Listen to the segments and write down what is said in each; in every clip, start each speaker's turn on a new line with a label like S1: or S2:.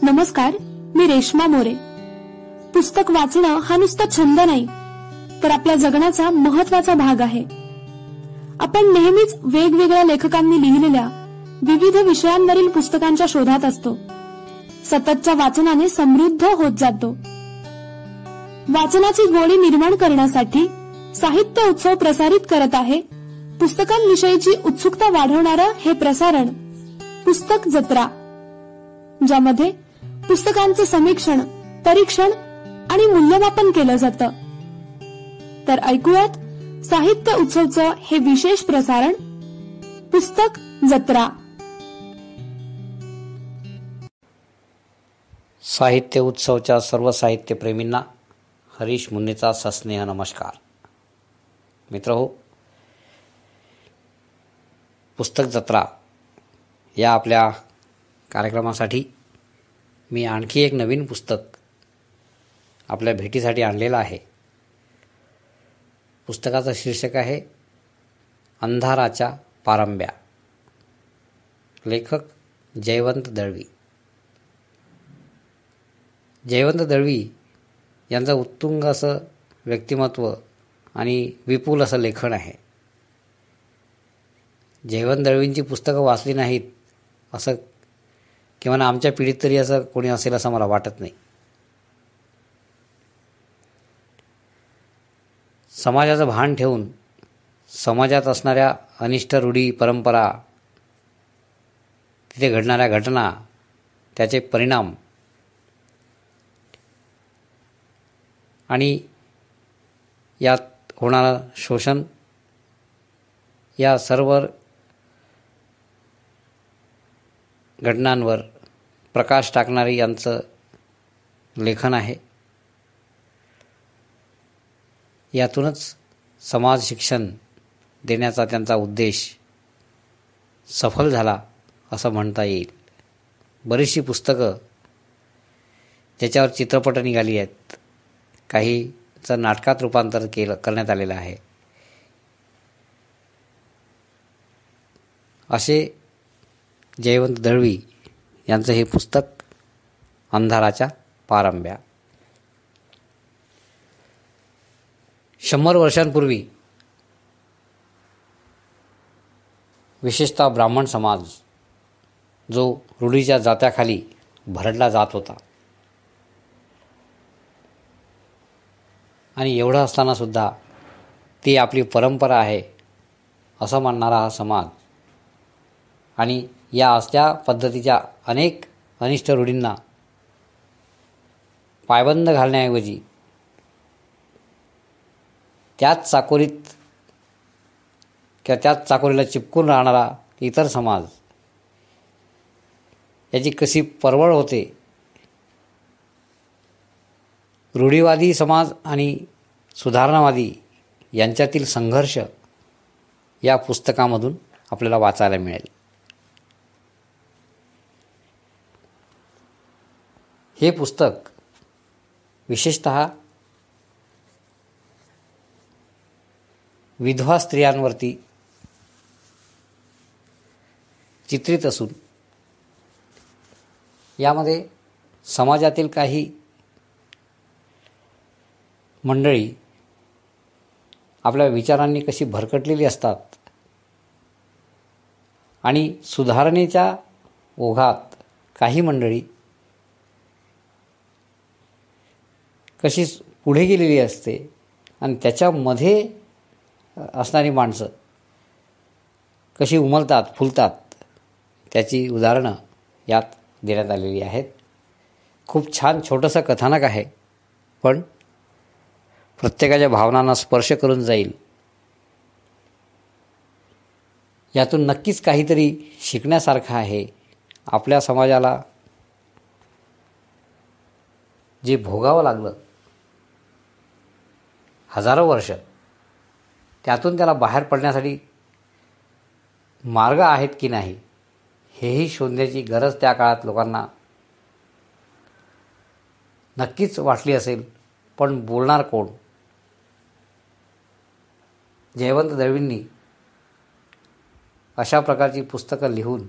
S1: नमस्कार, मी रेश्मा मोरे. पुस्तक वाचणं हा नुसता छंद नाही, तर आपल्या जगण्याचा महत्वाचा भाग आहे. आपण नेहमीच वेगवेगळ्या लेखकांनी लिहिलेल्या विविध विषयांवरील पुस्तकांच्या शोधात असतो. सततच्या वाचनाने समृद्ध होत जातो. वाचनाची गोडी निर्माण करण्यासाठी साहित्य उत्सव प्रसारित करत आहे पुस्तकांविषयीची उत्सुकता वाढवणारं हे प्रसारण पुस्तक जत्रा, ज्यामध्ये पुस्तकांचं समीक्षण, परीक्षण आणि मूल्यमापन केलं जातं. तर ऐकूयात साहित्य उत्सवचं हे विशेष प्रसारण पुस्तक जत्रा.
S2: साहित्य उत्सवच्या सर्व साहित्यप्रेमींना हरीश मुन्नेचा सस्नेह नमस्कार. मित्रहो, पुस्तक जत्रा या आपल्या कार्यक्रमासाठी मी आणखी एक नवीन पुस्तक आपल्या भेटीसाठी आणलेलं आहे. पुस्तकाचं शीर्षक आहे अंधाराच्या पारंब्या. लेखक जयवंत दळवी. जयवंत दळवी यांचं उत्तुंग असं व्यक्तिमत्व आणि विपुल असं लेखन आहे. जयवंत दळवींची पुस्तकं वाचली नाहीत असं किंवा आमच्या पिढीत तरी असं कोणी असेल असं मला वाटत नाही. समाजाचं भान ठेवून समाजात असणाऱ्या अनिष्ट रूढी परंपरा, तिथे घडणाऱ्या घटना, त्याचे परिणाम आणि यात होणारं शोषण या सर्व घटनांवर प्रकाश टाकणारे यांचं लेखन आहे. यातूनच समाज शिक्षण देण्याचा त्यांचा उद्देश सफल झाला असं म्हणता येईल. बरीचशी पुस्तकं ज्याच्यावर चित्रपट निघाली आहेत, काहीचं नाटकात रूपांतर करण्यात आलेलं आहे. असे जयवंत दळवी यांचं हे पुस्तक अंधाराच्या पारंब्या. 100 वर्षांपूर्वी विशेषतः ब्राह्मण समाज जो रूढीच्या जात्याखाली भरडला जात होता आणि एवढं असताना सुद्धा ती आपली परंपरा आहे असं मानणारा हा समाज आणि या अशा पद्धतीच्या अनेक अनिष्ट रूढींना पायबंद घालण्याऐवजी त्याच चाकोरीत किंवा त्याच चाकोरीला चिपकून राहणारा इतर समाज याची कशी परवड होते, रूढीवादी समाज आणि सुधारणावादी यांच्यातील संघर्ष या पुस्तकामधून आपल्याला वाचायला मिळेल. हे पुस्तक विशेषतः विधवा स्त्रियांवरती चित्रित असून यामध्ये समाजातील काही मंडळी आपल्या विचारांनी कशी भरकटलेली असतात आणि सुधारणेच्या ओघात काही मंडळी कशी पुढे गेलेली असते आणि त्याच्यामध्ये असणारी माणसं कशी उमलतात, फुलतात, त्याची उदाहरणं यात देण्यात आलेली आहेत. खूप छान छोटंसं कथानक आहे, पण प्रत्येकाच्या भावनांना स्पर्श करून जाईल. यातून नक्कीच काहीतरी शिकण्यासारखं आहे. आपल्या समाजाला जे भोगावं लागलं हजारो वर्ष, त्यातून त्याला बाहेर पडण्यासाठी मार्ग आहेत की नाही हेही शोधण्याची गरज त्या काळात लोकांना नक्कीच वाटली असेल. पण बोलणार कोण? जयवंत दळवींनी अशा प्रकारची पुस्तकं लिहून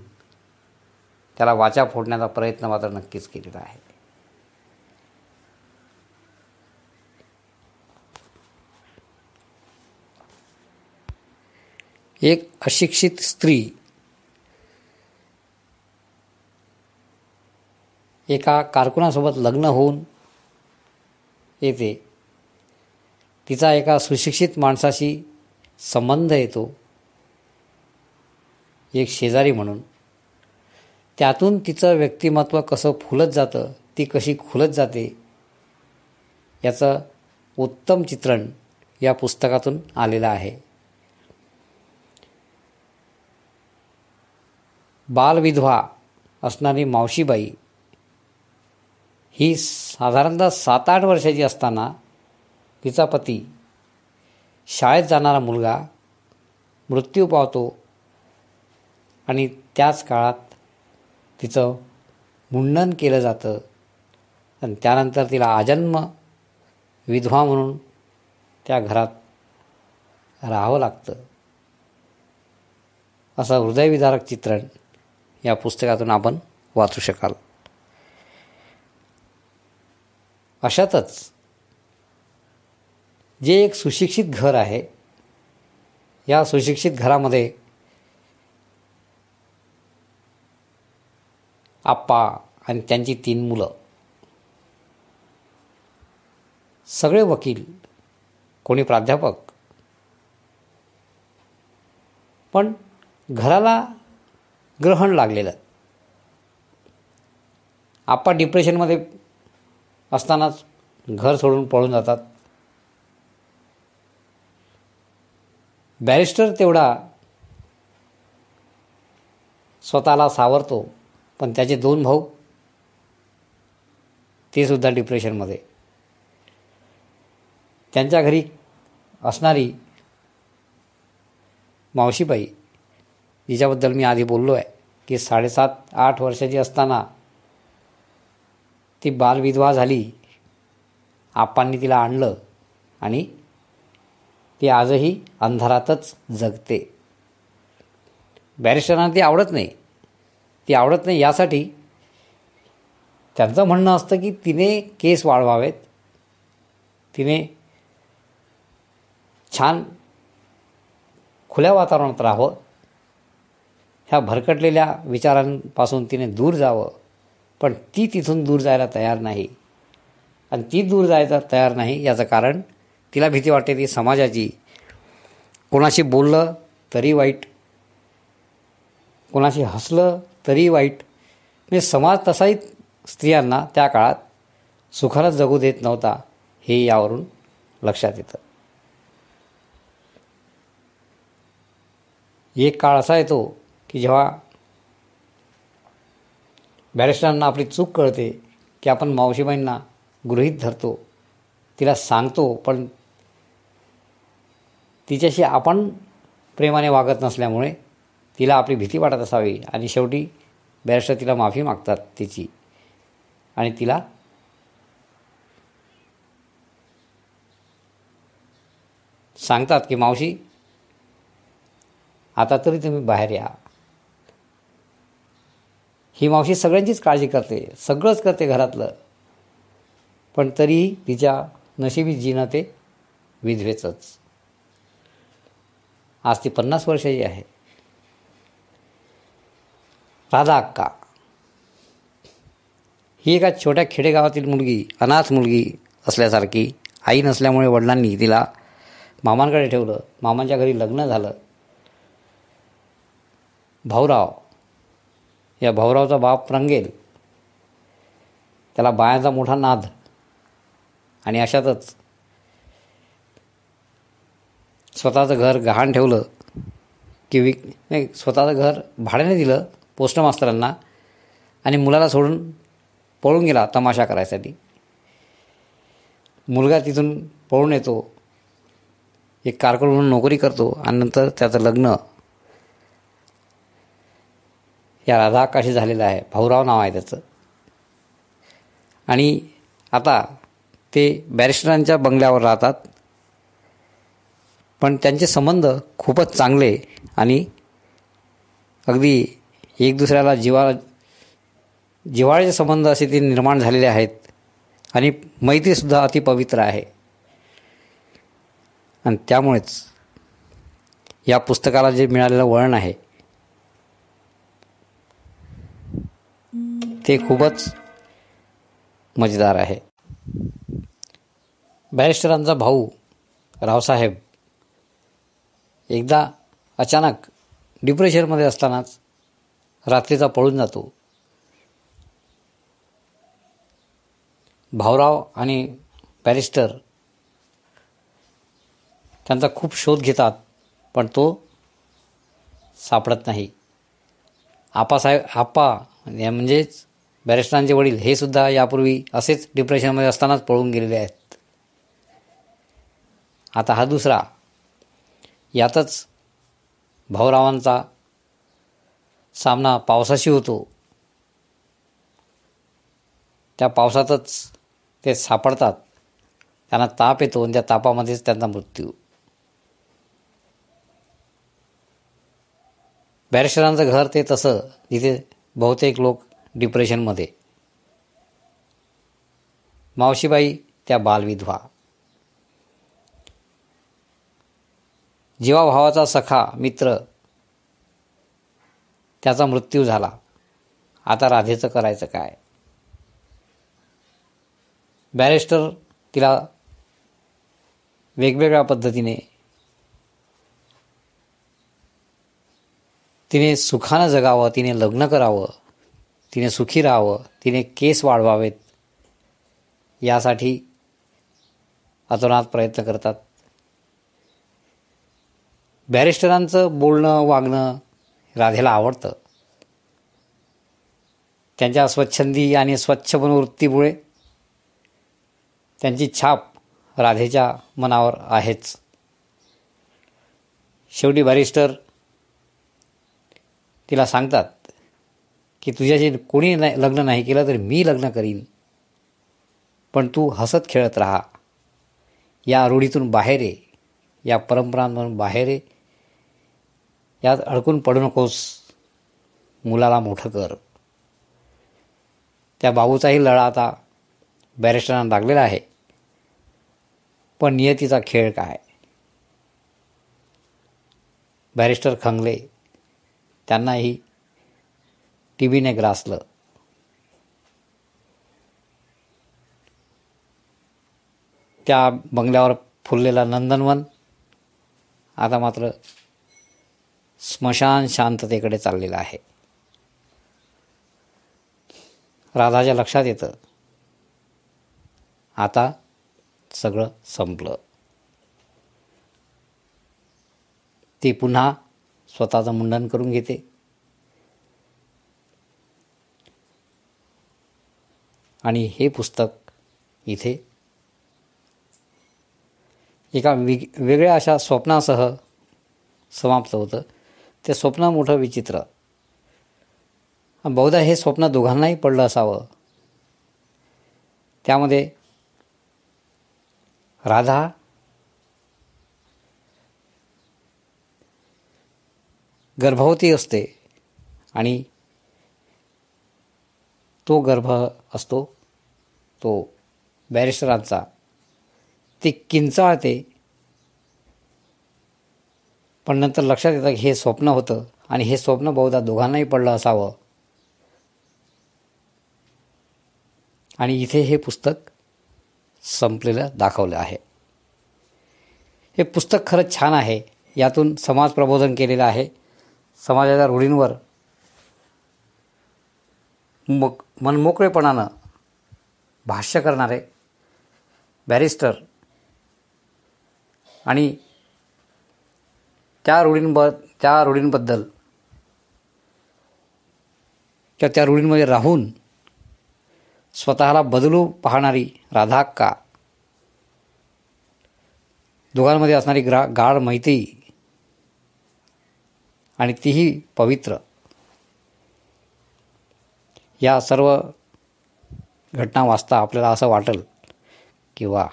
S2: त्याला वाचा फोडण्याचा प्रयत्न मात्र नक्कीच केलेला आहे. एक अशिक्षित स्त्री एका कारकुनासोबत लग्न होऊन येते. तिचा एका सुशिक्षित माणसाशी संबंध येतो, एक शेजारी म्हणून. त्यातून तिचं व्यक्तिमत्व कसं फुलत जातं, ती कशी खुलत जाते, याचं उत्तम चित्रण या पुस्तकातून आलेलं आहे. बालविधवा असणारी मावशीबाई ही साधारणतः 7-8 वर्षाची असताना तिचा पती, शाळेत जाणारा मुलगा, मृत्यू पावतो आणि त्याच काळात तिचं मुंडन केलं जातं आणि त्यानंतर तिला आजन्म विधवा म्हणून त्या घरात राहावं लागतं. असं हृदयविदारक चित्रण या पुस्तकातून आपण वाचू शकाल. अशातच जे एक सुशिक्षित घर आहे, या सुशिक्षित घरामध्ये आप्पा आणि त्यांची 3 मुलं, सगळे वकील, कोणी प्राध्यापक. पण घराला ग्रहण लागलेलं. आप्पा डिप्रेशनमध्ये असतानाच घर सोडून पळून जातात. बॅरिस्टर तेवढा स्वतःला सावरतो, पण त्याचे 2 भाऊ ते सुद्धा डिप्रेशनमध्ये. त्यांच्या घरी असणारी मावशीबाई, जिच्याबद्दल मी आधी बोललो आहे की 7.5-8 वर्षाची असताना ती बालविधवा झाली. आप्पांनी तिला आणलं आणि ती आजही अंधारातच जगते. बॅरिस्टरांना ती आवडत नाही. ती आवडत नाही यासाठी त्यांचं म्हणणं असतं की तिने केस वाढवावेत, तिने छान खुल्या वातावरणात राहावं, ह्या भरकटलेल्या विचारांपासून तिने दूर जावं. पण ती तिथून दूर जायला तयार नाही. आणि ती दूर जायला तयार नाही याचं कारण तिला भीती वाटते ती समाजाची. कोणाशी बोललं तरी वाईट, कोणाशी हसलं तरी वाईट. म्हणजे समाज तसाही स्त्रियांना त्या काळात सुखानं जगू देत नव्हता, हे यावरून लक्षात येतं. एक काळ असा येतो की जेव्हा बॅरिस्टरांना आपली चूक कळते की आपण मावशीबाईंना गृहीत धरतो, तिला सांगतो, पण तिच्याशी आपण प्रेमाने वागत नसल्यामुळे तिला आपली भीती वाटत असावी. आणि शेवटी बॅरिस्टर तिला माफी मागतात तिची आणि तिला सांगतात की मावशी, आता तरी तुम्ही बाहेर या. ही मावशी सगळ्यांचीच काळजी करते, सगळंच करते घरातलं, पण तरीही तिच्या नशिबी जीणं ते विधवेचंच. आज ती 50 वर्षाची आहे. राधा अक्का ही एका छोट्या खेडेगावातील मुलगी, अनाथ मुलगी असल्यासारखी. आई नसल्यामुळे वडिलांनी तिला मामांकडे ठेवलं. मामांच्या घरी लग्न झालं. भाऊराव, या भाऊरावचा बाप रंगेल, त्याला बायांचा मोठा नाद. आणि अशातच स्वतःचं घर गहाण ठेवलं की स्वतःचं घर भाड्याने दिलं पोस्ट मास्तरांना आणि मुलाला सोडून पळून गेला तमाशा करायसाठी. मुलगा तिथून पळून येतो, एक कारकून म्हणून नोकरी करतो आणि नंतर त्याचं लग्न या राधा अक्काशी झालेलं आहे. भाऊराव नाव आहे त्याचं. आणि आता ते बॅरिस्टरांच्या बंगल्यावर राहतात, पण त्यांचे संबंध खूपच चांगले आणि अगदी एक दुसऱ्याला जिव्हाळ्याचे संबंध असे ते निर्माण झालेले आहेत आणि मैत्रीसुद्धा अति पवित्र आहे. आणि त्यामुळेच या पुस्तकाला जे मिळालेलं वळण आहे ते खूपच मजेदार आहे. बॅरिस्टरांचा भाऊ रावसाहेब एकदा अचानक डिप्रेशनमध्ये असतानाच रात्रीचा पळून जातो. भाऊराव आणि बॅरिस्टर त्यांचा खूप शोध घेतात, पण तो सापडत नाही. आप्पा म्हणजेच बॅरिस्टरांचे वडील हे सुद्धा यापूर्वी असेच डिप्रेशनमध्ये असतानाच पळून गेलेले आहेत. आता हा दुसरा. यातच भाऊरावांचा सामना पावसाशी होतो. त्या पावसातच ते सापडतात. त्यांना ताप येतो आणि त्या तापामध्येच त्यांचा मृत्यू. बॅरिस्टरांचं घर ते तसं जिथे बहुतेक लोक डिप्रेशनमध्ये. मावशीबाई त्या बालविधवा. जीवाभावाचा सखा मित्र त्याचा मृत्यू झाला. आता राधेचं करायचं काय? बॅरिस्टर तिला वेगवेगळ्या पद्धतीने तिने सुखानं जगावं, तिने लग्न करावं, तिने सुखी राहावं, तिने केस वाढवावेत यासाठी अतोनात प्रयत्न करतात. बॅरिस्टरांचं बोलणं वागणं राधेला आवडतं. त्यांच्या स्वच्छंदी आणि स्वच्छ मनोवृत्तीमुळे त्यांची छाप राधेच्या मनावर आहेच. शेवटी बॅरिस्टर तिला सांगतात की तुझ्याशी कोणी लग्न नाही केलं तरी मी लग्न करीन, पण तू हसत खेळत राहा. या रूढीतून बाहेर ये, या परंपरांमधून बाहेर ये, यात अडकून पडू नकोस, मुलाला मोठं कर. त्या बाबूचाही लळा आता बॅरिस्टरांना लागलेला आहे, पण नियतीचा खेळ काय? बॅरिस्टर खंगले. त्यांनाही टीबीने ग्रासलं. त्या बंगल्यावर फुललेला नंदनवन आता मात्र स्मशान शांततेकडे चाललेलं आहे. राधाच्या लक्षात येतं आता सगळं संपलं. ती पुन्हा स्वतःचं मुंडन करून घेते. आणि हे पुस्तक इथे एका वेगळ्या अशा स्वप्नासह समाप्त होतं. ते स्वप्न मोठं विचित्र. बहुधा हे स्वप्न दोघांनाही पडलं असावं. त्यामध्ये राधा गर्भवती असते आणि तो गर्भ असतो तो बॅरिस्टरांचा. ती किंचाळते, पण नंतर लक्षात येतं की हे स्वप्न होतं आणि हे स्वप्न बहुधा दोघांनाही पडलं असावं. आणि इथे हे पुस्तक संपलेलं दाखवलं आहे. हे पुस्तक खरंच छान आहे. यातून समाज प्रबोधन केलेलं आहे. समाजाच्या रूढींवर मनमोकळेपणानं भाष्य करणारे बॅरिस्टर आणि त्या रूढींबद्दल किंवा त्या रूढींमध्ये राहून स्वतःला बदलू पाहणारी राधाक्का, दोघांमध्ये असणारी गाढ मैत्री आणि तीही पवित्र, या सर्व घटना वाचता आपल्याला असं वाटेल की वा,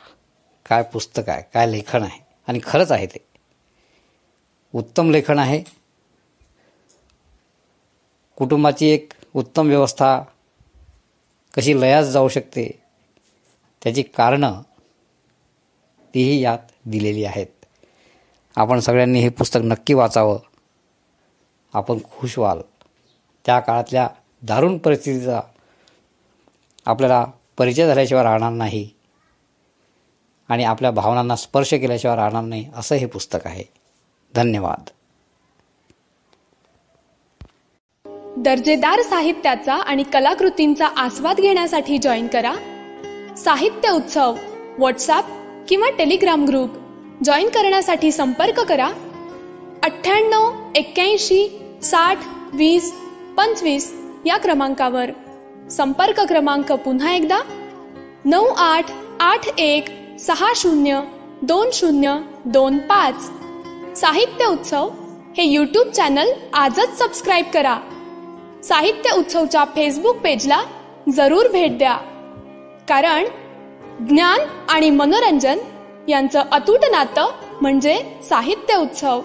S2: काय पुस्तक आहे, काय लेखन आहे. आणि खरंच आहे ते उत्तम लेखन आहे. कुटुंबाची एक उत्तम व्यवस्था कशी लयास जाऊ शकते त्याची कारणं तीही यात दिलेली आहेत. आपण सगळ्यांनी हे पुस्तक नक्की वाचावं. आपण खुश व्हाल. त्या काळातल्या दारुण परिस्थितीचा आपल्याला परिचय झाल्याशिवाय राहणार नाही आणि आपल्या भावनांना स्पर्श केल्याशिवाय राहणार नाही असं हे पुस्तक आहे. धन्यवाद.
S1: दर्जेदार साहित्याचा आणि कलाकृतींचा आस्वाद घेण्यासाठी जॉईन करा साहित्य उत्सव व्हॉट्सॲप किंवा टेलिग्राम ग्रुप. जॉईन करण्यासाठी संपर्क करा 98 81 60 20 25 या क्रमांकावर. संपर्क क्रमांक पुन्हा एकदा 9881 60 2025. साहित्य उत्सव हे यूट्यूब चॅनल आजच सबस्क्राईब करा. साहित्य उत्सवच्या फेसबुक पेजला जरूर भेट द्या, कारण ज्ञान आणि मनोरंजन यांचं अतूट नातं म्हणजे साहित्य उत्सव.